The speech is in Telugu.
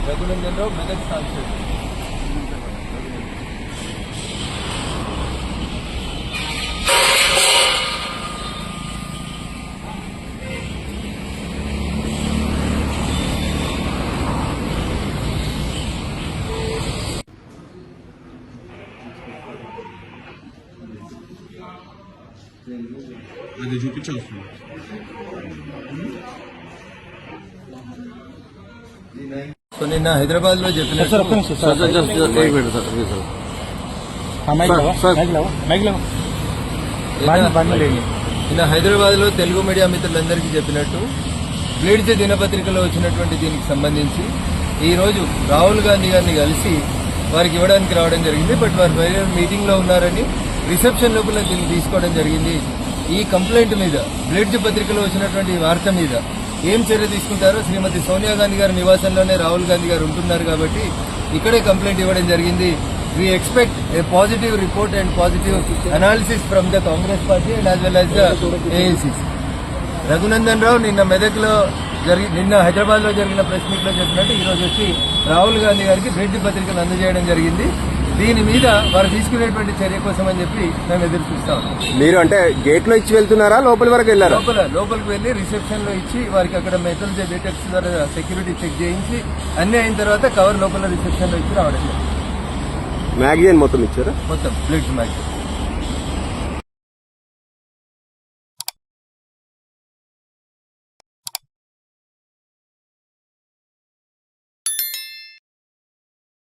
రఘునందన్ రావు మెదక్ సాంసద్. అది చూపించాల్సింది. సో నిన్న హైదరాబాద్ లో చెప్పిన నిన్న హైదరాబాద్ లో తెలుగు మీడియా మిత్రులందరికీ చెప్పినట్టు బ్లీడ్స్ దినపత్రికలో వచ్చినటువంటి దీనికి సంబంధించి ఈ రోజు రాహుల్ గాంధీ గారిని కలిసి వారికి ఇవ్వడానికి రావడం జరిగింది. బట్ వారు వేరే మీటింగ్ లో ఉన్నారని రిసెప్షన్ లోపల దీన్ని తీసుకోవడం జరిగింది. ఈ కంప్లైంట్ మీద బ్లీడ్స్ పత్రికలో వచ్చినటువంటి వార్త మీద ఏం చర్య తీసుకుంటారో శ్రీమతి సోనియా గాంధీ గారి నివాసంలోనే రాహుల్ గాంధీ గారు ఉంటున్నారు కాబట్టి ఇక్కడే కంప్లైంట్ ఇవ్వడం జరిగింది. We expect a positive report and positive analysis from the Congress party and as well as the AICC. Raghunandan Rao నిన్న మెదక్ లో నిన్న హైదరాబాద్ లో జరిగిన ప్రెస్ మీట్ లో చెప్పినట్టు ఈ రోజు వచ్చి రాహుల్ గాంధీ గారికి బ్లీడ్స్ పత్రికలు అందజేయడం జరిగింది. దీని మీద వారు తీసుకునేటువంటి చర్య కోసం అని చెప్పి మేము ఎదురు చూస్తాం. మీరు అంటే గేట్ లో ఇచ్చి వెళ్తున్నారా, లోపలి వరకు వెళ్ళారా? లోపలికి వెళ్లి రిసెప్షన్ లో ఇచ్చి వారికి అక్కడ మెటల్ డిటెక్టర్స్ ద్వారా సెక్యూరిటీ చెక్ చేయించి అన్ని అయిన తర్వాత కవర్ లోపల రిసెప్షన్ లో ఇచ్చి రావడం. మ్యాగజైన్ మొత్తం ఇచ్చారా? మొత్తం బ్లీడ్స్ మ్యాగజైన్.